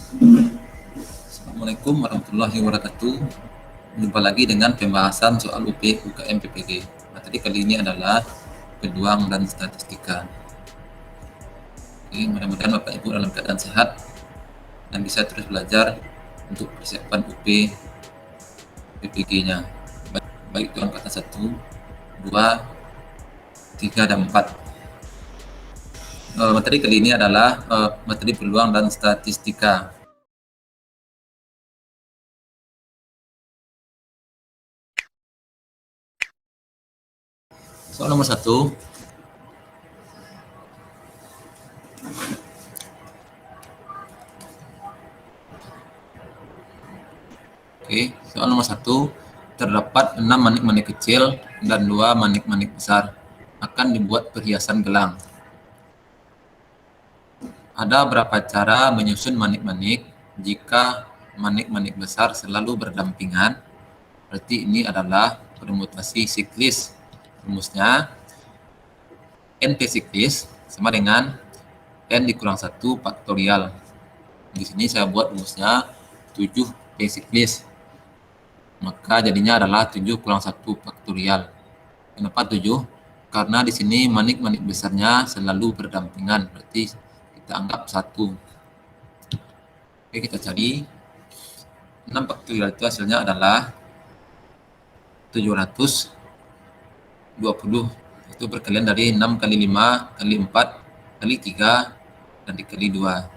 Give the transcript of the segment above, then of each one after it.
Assalamualaikum warahmatullahi wabarakatuh. Jumpa lagi dengan pembahasan soal UP UKM PPG. Materi kali ini adalah peluang dan statistika. Oke, mudah-mudahan Bapak Ibu dalam keadaan sehat dan bisa terus belajar untuk persiapan UP PPG-nya. Baik itu angkatan 1, 2, 3, dan 4. Materi kali ini adalah materi peluang dan statistika. Soal nomor 1. Oke, soal nomor 1. Terdapat 6 manik-manik kecil dan 2 manik-manik besar. Akan dibuat perhiasan gelang. Ada berapa cara menyusun manik-manik jika manik-manik besar selalu berdampingan? Berarti ini adalah permutasi siklis. Rumusnya NP siklis sama dengan N dikurang 1 faktorial. Di sini saya buat rumusnya 7P siklis. Maka jadinya adalah 7 kurang 1 faktorial. Kenapa 7? Karena di sini manik-manik besarnya selalu berdampingan. Berarti kita anggap 1. Oke, kita cari 6 faktorial itu hasilnya adalah 720. Itu perkalian dari 6 kali 5 kali 4 kali 3 dan dikali 2.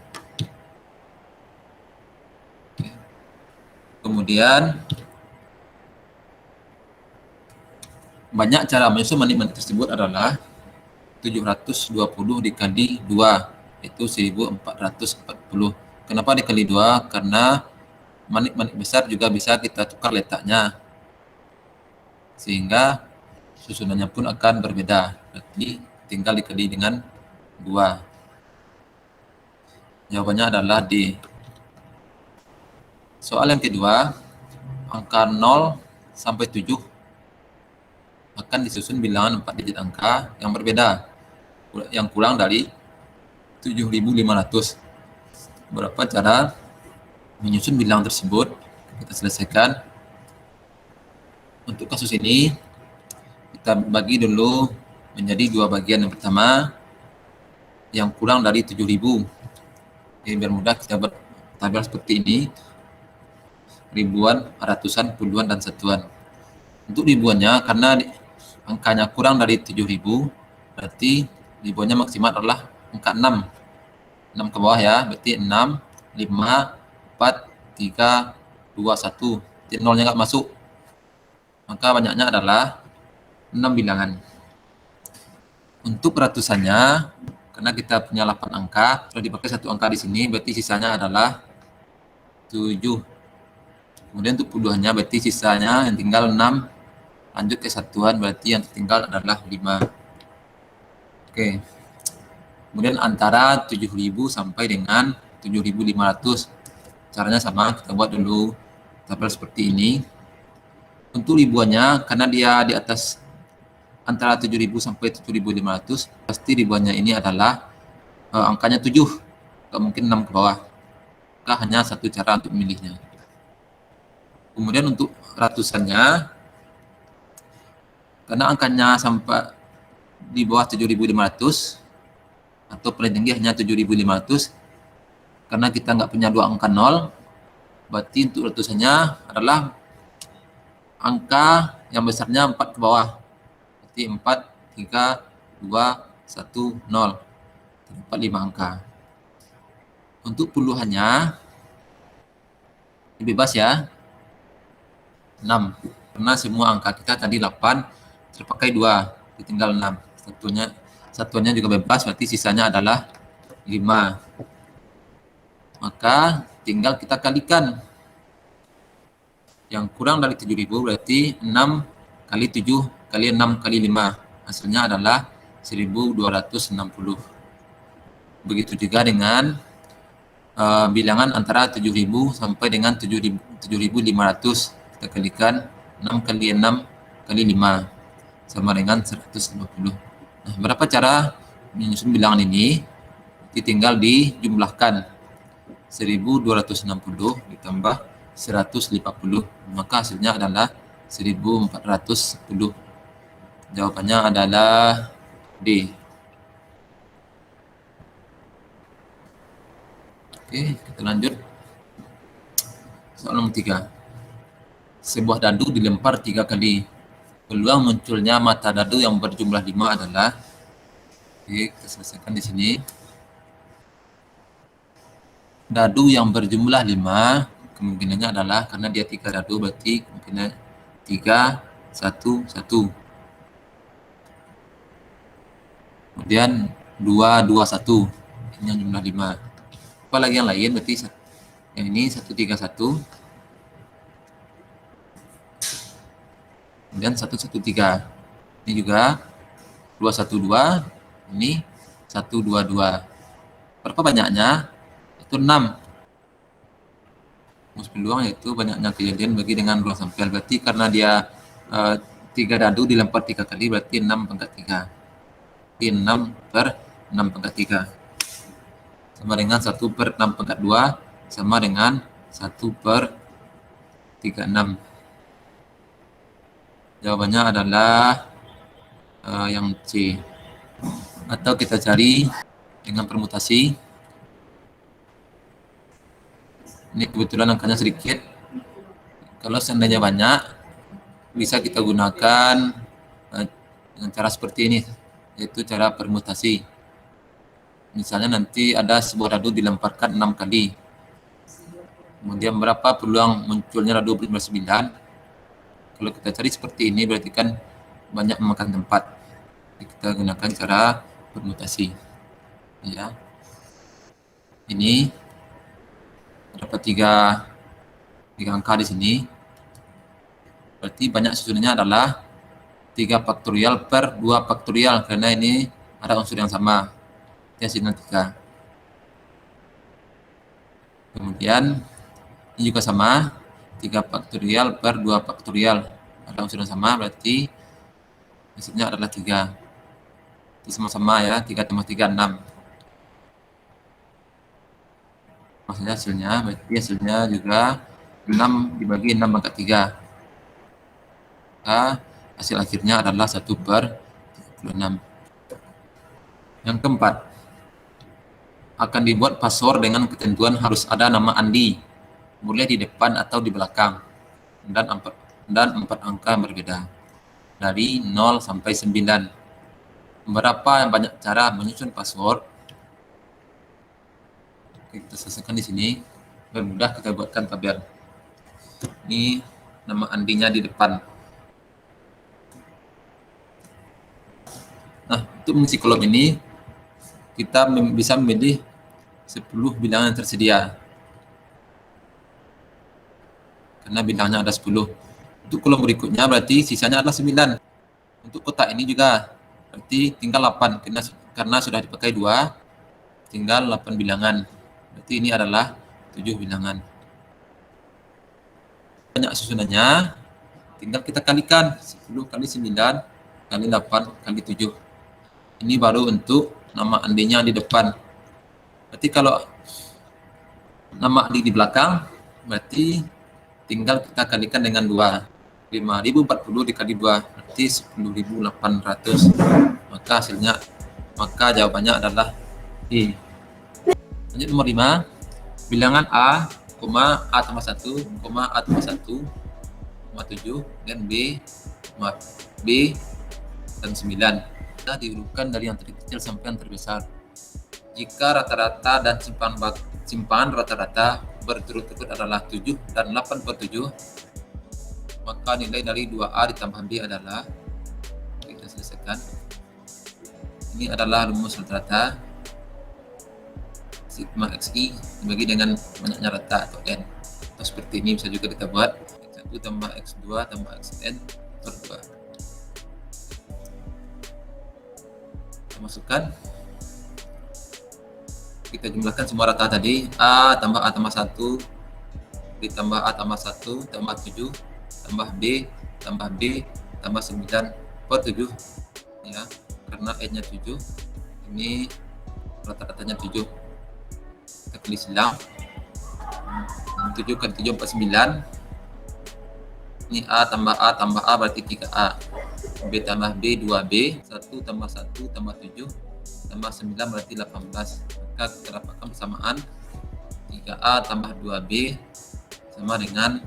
Oke. Kemudian banyak cara menyusun manik-manik tersebut adalah 720 dikali 2, yaitu 1440. Kenapa dikali 2? Karena manik-manik besar juga bisa kita tukar letaknya, sehingga susunannya pun akan berbeda. Berarti tinggal dikali dengan 2. Jawabannya adalah D. Soal yang kedua, angka 0 sampai 7 akan disusun bilangan 4 digit angka yang berbeda, yang kurang dari 7.500. Berapa cara menyusun bilangan tersebut? Kita selesaikan. Untuk kasus ini, kita bagi dulu menjadi 2 bagian. Yang pertama, yang kurang dari 7.000. Oke, biar mudah kita buat tabel seperti ini. Ribuan, ratusan, puluhan, dan satuan. Untuk ribuannya, karena angkanya kurang dari 7.000, berarti ribuannya maksimal adalah angka 6. 6 ke bawah ya, berarti 6, 5, 4, 3, 2, 1. Jadi nolnya nggak masuk. Maka banyaknya adalah 6 bilangan. Untuk ratusannya, karena kita punya 8 angka, kalau dipakai 1 angka di sini, berarti sisanya adalah 7. Kemudian untuk puluhannya, berarti sisanya yang tinggal 6. Lanjut ke satuan, berarti yang tertinggal adalah 5. Oke. Kemudian antara 7.000 sampai dengan 7.500. Caranya sama, kita buat dulu tabel seperti ini. Untuk ribuannya, karena dia di atas antara 7.000 sampai 7.500, pasti ribuannya ini adalah angkanya 7. Nggak mungkin 6 ke bawah. Maka hanya satu cara untuk memilihnya. Kemudian untuk ratusannya, karena angkanya sampai di bawah 7.500 atau paling tinggi hanya 7.500, karena kita nggak punya 2 angka 0, berarti untuk ratusannya adalah angka yang besarnya 4 ke bawah. Berarti 4, 3, 2, 1, 0. Terdapat 5 angka. Untuk puluhannya, bebas ya, 6. Karena semua angka kita tadi 8, terpakai 2, ditinggal 6. Satuannya juga bebas, berarti sisanya adalah 5. Maka tinggal kita kalikan. Yang kurang dari 7.000 berarti 6 kali 7 kali 6 kali 5. Hasilnya adalah 1.260. Begitu juga dengan bilangan antara 7.000 sampai dengan 7.500. Kita kalikan 6 kali 6 kali 5 sama dengan 150. Nah, berapa cara menyusun bilangan ini? Tinggal dijumlahkan. 1260 ditambah 150, maka hasilnya adalah 1410. Jawabannya adalah D. Oke, kita lanjut. Soal nomor 3. Sebuah dadu dilempar 3 kali. Peluang munculnya mata dadu yang berjumlah 5 adalah, oke, kita selesaikan di sini. Dadu yang berjumlah 5 kemungkinannya adalah, karena dia 3 dadu, berarti kemungkinan 3, 1, 1. Kemudian 2, 2, 1. Ini yang jumlah 5. Apalagi yang lain, berarti yang ini 1, 3, 1. Kemudian 1, 1, 3. Ini juga 2, 1, 2. Ini 1, 2, 2. Berapa banyaknya? Itu 6. Rumus peluang yaitu banyaknya kejadian bagi dengan ruang sampel. Berarti karena dia 3 dadu dilempar 3 kali, berarti 6 pangkat 3. 6 per 6 pangkat 3. Sama dengan 1 per 6 pangkat 2. Sama dengan 1 per 36. Jawabannya adalah yang C. Atau kita cari dengan permutasi. Ini kebetulan angkanya sedikit. Kalau seandainya banyak, bisa kita gunakan dengan cara seperti ini, yaitu cara permutasi. Misalnya nanti ada sebuah dadu dilemparkan 6 kali. Kemudian berapa peluang munculnya dadu berjumlah 9? Kalau kita cari seperti ini, berarti kan banyak memakan tempat. Jadi kita gunakan cara permutasi. Ya. Ini dapat 3 angka di sini. Berarti banyak susunannya adalah 3 faktorial per 2 faktorial, karena ini ada unsur yang sama. Ini hasilnya 3. Kemudian ini juga sama, 3 faktorial per 2 faktorial. Ada unsur yang sama, berarti hasilnya adalah 3. Itu sama-sama ya, 3 tambah 3, 6. Maksudnya hasilnya, berarti hasilnya juga 6 dibagi 6 pangkat 3. Maka hasil akhirnya adalah 1 per 36. Yang keempat, akan dibuat password dengan ketentuan harus ada nama Andi, boleh di depan atau di belakang, dan 4 angka yang berbeda, dari 0 sampai 9. Berapa yang banyak cara menyusun password? Kita selesaikan di sini. Bermudah kita buatkan tabel. Ini nama Andinya di depan. Nah, untuk mengisi kolom ini kita bisa memilih 10 bilangan yang tersedia. Karena bilangnya ada 10. Untuk kolom berikutnya berarti sisanya adalah 9. Untuk kotak ini juga berarti tinggal 8, karena sudah dipakai 2, tinggal 8 bilangan. Berarti ini adalah 7 bilangan. Banyak susunannya, tinggal kita kalikan 10 kali 9 kali 8 kali 7. Ini baru untuk nama Andinya di depan. Berarti kalau nama Andi di belakang, berarti tinggal kita kalikan dengan 2. 5040 dikali 2, berarti 10.800. Maka jawabannya adalah E. Lanjut nomor 5. Bilangan A, A tambah 1, A tambah 1, 7, dan B dan 9. Kita diurutkan dari yang terkecil sampai yang terbesar. Jika rata-rata dan simpanan rata-rata berturut-turut adalah 7 dan 8/7, maka nilai dari 2A ditambah B adalah, kita selesaikan. Ini adalah rumus rata-rata. Sigma XI dibagi dengan banyaknya rata atau N. Atau seperti ini bisa juga kita buat. X1 tambah X2 tambah XN per 2. Kita masukkan. Kita jumlahkan semua rata tadi. A tambah 1 ditambah A tambah 1 tambah 7 tambah B tambah B tambah 9 per 7. Ya, karena N-nya 7. Ini rata-ratanya 7. Kita pilih silang. 7 kali 7 49. Ini A tambah A berarti 3A. B tambah B 2B. 1 tambah 1 tambah 7 tambah 9 berarti 18. Maka kita dapatkan persamaan 3A tambah 2B sama dengan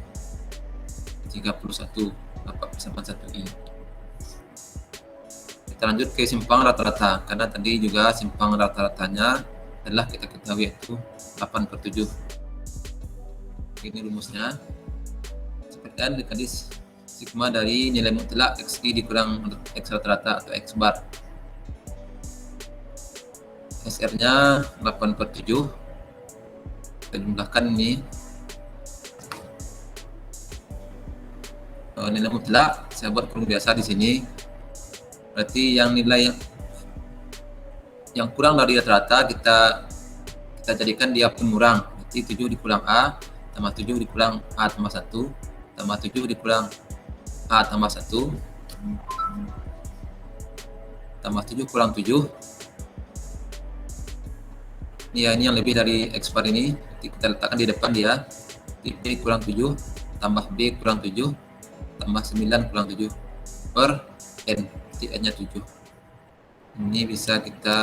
31. Dapat persamaan 1I. Kita lanjut ke simpang rata-rata, karena tadi juga simpang rata-ratanya adalah kita ketahui yaitu 8/7. Ini rumusnya. Sepertian dikali sigma dari nilai mutlak XI dikurang X rata-rata atau X bar. SR-nya 8/7. Kita jumlahkan ini. Nilai mutlak saya buat kurung biasa di sini. Berarti yang nilai yang kurang dari rata-rata kita jadikan dia pemurang. Berarti 7 dikurang A tambah 7 dikurang A tambah 1 tambah 7 dikurang A tambah 1 tambah 7 kurang 7. Ini yang lebih dari X bar ini. Jadi kita letakkan di depan dia. B kurang 7 tambah B kurang 7 tambah 9 kurang 7 per N. Jadi N-nya 7. Ini bisa kita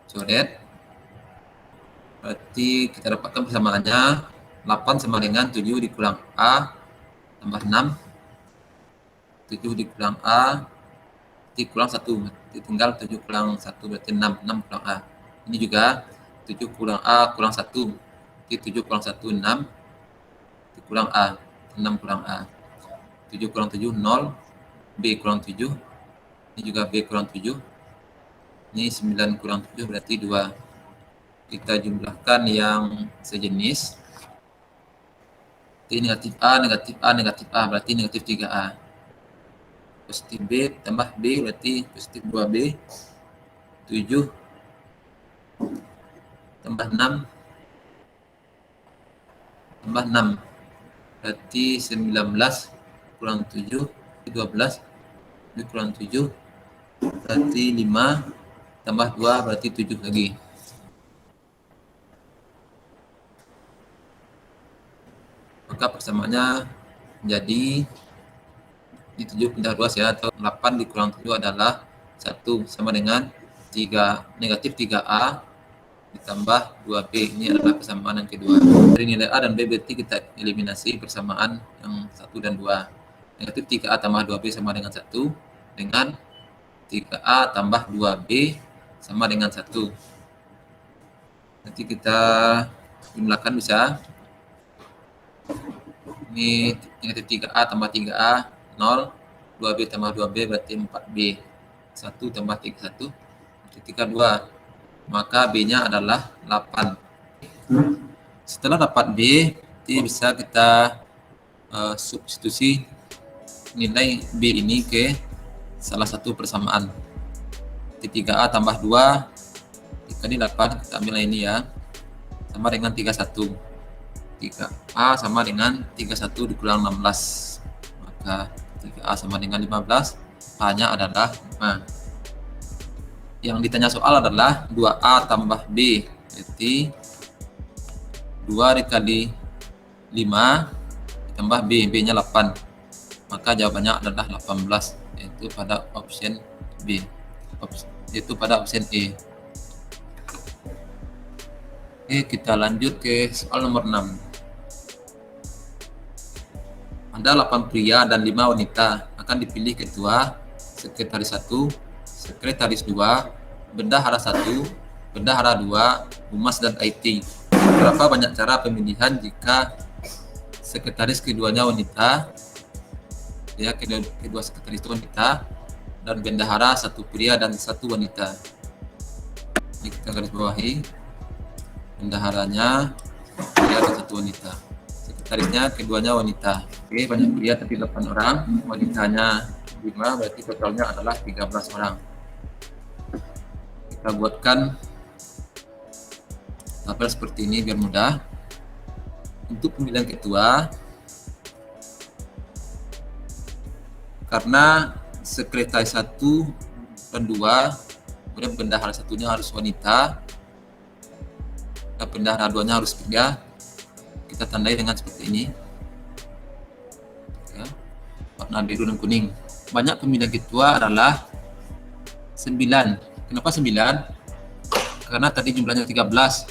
coret. Berarti kita dapatkan persamaannya 8 sama dengan 7 dikurang A tambah 6. 7 dikurang A berarti kurang 1. Berarti tinggal 7 kurang 1 berarti 6. 6 kurang A. Ini juga 7 kurang A kurang 1. Berarti 7 kurang 1 6. Kurang A. 6 kurang A. 7 kurang 7 0. B kurang 7. Ini juga B kurang 7. Ini 9 kurang 7 berarti 2. Kita jumlahkan yang sejenis. Jadi negatif A, negatif A, negatif A berarti negatif 3A. Positif B tambah B berarti positif 2B. 7 tambah 6 tambah 6 berarti 19 kurang 7 12 kurang 7 berarti 5 tambah 2 berarti 7 lagi. Maka persamaannya menjadi di 7 pindah 2 ya, atau 8 dikurang 7 adalah 1 sama dengan 3 negatif 3A ditambah 2B. Ini adalah persamaan yang kedua. Dari nilai A dan B berarti kita eliminasi persamaan yang 1 dan 2. Negatif 3A tambah 2B sama dengan 1 dengan 3A tambah 2B sama dengan 1. Nanti kita jumlahkan bisa. Ini negatif 3A tambah 3A 0, 2B tambah 2B berarti 4B. 1 tambah 31 berarti 32. Maka B-nya adalah 8. Setelah dapat B, bisa kita substitusi nilai B ini ke salah satu persamaan. 3A tambah 2 dikali 8, kita ambil ini ya, sama dengan 31. 3A sama dengan 31 dikurang 16. Maka 3A sama dengan 15, A-nya adalah 5. Yang ditanya soal adalah 2A tambah B, berarti 2 dikali 5 ditambah B, B-nya 8. Maka jawabannya adalah 18, yaitu pada option B, yaitu pada option E. Oke, kita lanjut ke soal nomor 6. Ada 8 pria dan 5 wanita, akan dipilih ketua, sekretaris 1, sekretaris 2, bendahara 1, bendahara 2, humas dan IT. Berapa banyak cara pemilihan jika sekretaris keduanya wanita, ya, kedua sekretaris itu wanita, dan bendahara 1 pria dan 1 wanita. Ini kita garis bawahi. Bendaharanya pria dan 1 wanita. Sekretarisnya keduanya wanita. Oke, banyak pria tapi 8 orang, wanitanya 5, berarti totalnya adalah 13 orang. Kita buatkan tabel seperti ini biar mudah. Untuk pemilihan ketua, karena sekretaris 1 dan 2, kemudian bendahara 1-nya harus wanita, dan bendahara 2-nya harus pria, kita tandai dengan seperti ini. Ya, warna biru dan kuning. Banyak pemilihan ketua adalah 9. Kenapa 9? Karena tadi jumlahnya 13.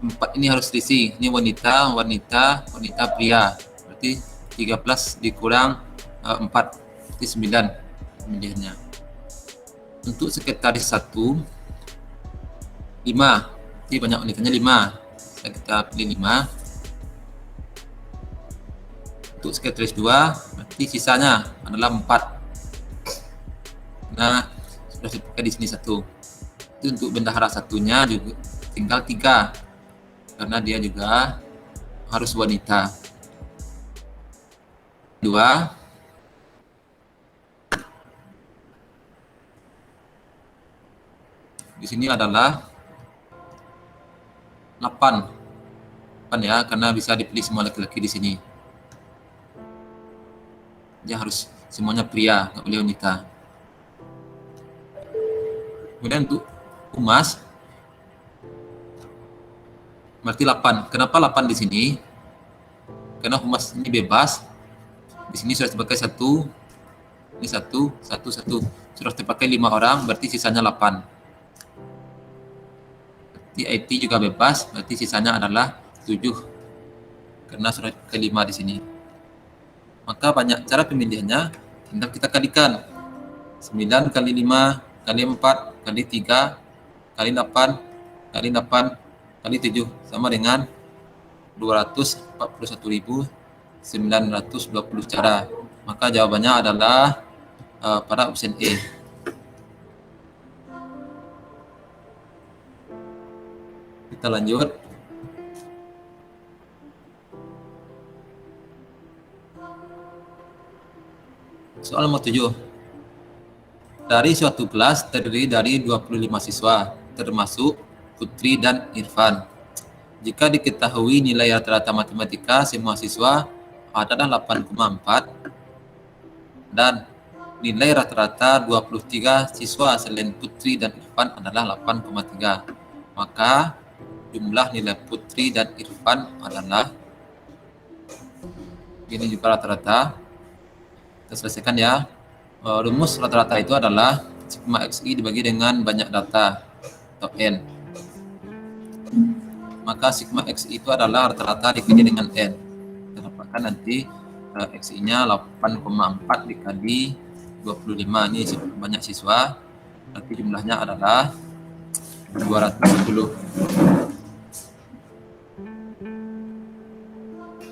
4 ini harus diisi. Ini wanita, pria. Berarti 13 dikurang 4. Berarti 9 pemilihannya. Untuk sekretaris 1, 5. Jadi banyak wanitanya 5. Kita pilih 5. Untuk sekretaris 2, berarti sisanya adalah 4. Nah, sudah dipakai di sini 1. Itu untuk bendahara satunya juga tinggal 3. Karena dia juga harus wanita. 2. Di sini adalah 8 ya, karena bisa dipilih semua laki-laki di sini. Dia harus semuanya pria, nggak boleh wanita. Kemudian untuk humas, berarti 8. Kenapa 8 di sini? Karena humas ini bebas. Di sini sudah dipakai 1. Ini 1, 1, 1. Sudah dipakai 5 orang, berarti sisanya 8. Berarti IT juga bebas, berarti sisanya adalah 7. Karena sudah kelima di sini. Maka banyak cara pemilihannya, tinggal kita kalikan. 9 kali 5 kali 4 kali 3 kali 8 kali 8 kali 7 sama dengan 241.920 cara. Maka jawabannya adalah pada option E. Kita lanjut. Soal nomor 7. Dari suatu kelas terdiri dari 25 siswa, termasuk Putri dan Irfan. Jika diketahui nilai rata-rata matematika semua siswa adalah 8,4 dan nilai rata-rata 23 siswa selain Putri dan Irfan adalah 8,3, maka jumlah nilai Putri dan Irfan adalah, ini juga rata-rata. Kita selesaikan ya. Rumus rata-rata itu adalah sigma xi dibagi dengan banyak data atau n. Maka sigma xi itu adalah rata-rata dikali dengan n. Kita dapatkan nanti xi-nya 8,4 dikali 25. Ini banyak siswa, berarti jumlahnya adalah 210.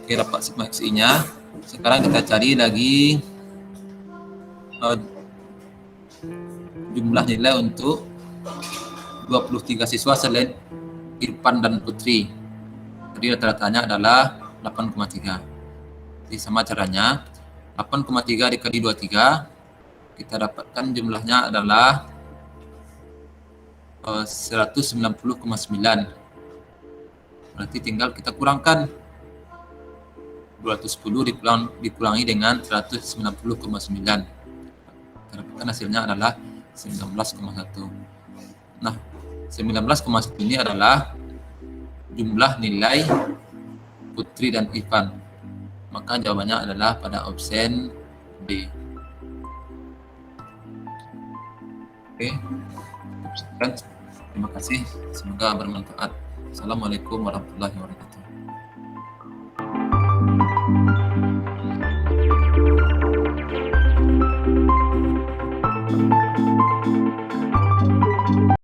Oke, dapat sigma xi-nya. Sekarang kita cari lagi jumlah nilai untuk 23 siswa selain Irfan dan Putri. Jadi rata-ratanya adalah 8,3. Jadi sama caranya, 8,3 dikali 23, kita dapatkan jumlahnya adalah 190,9. Berarti tinggal kita kurangkan 210 dikurangi dengan 190,9. Kita dapatkan hasilnya adalah 19,1. Nah, 19,1 ini adalah jumlah nilai Putri dan Irfan. Maka jawabannya adalah pada option B. Oke, sekian. Terima kasih. Semoga bermanfaat. Assalamualaikum warahmatullahi wabarakatuh.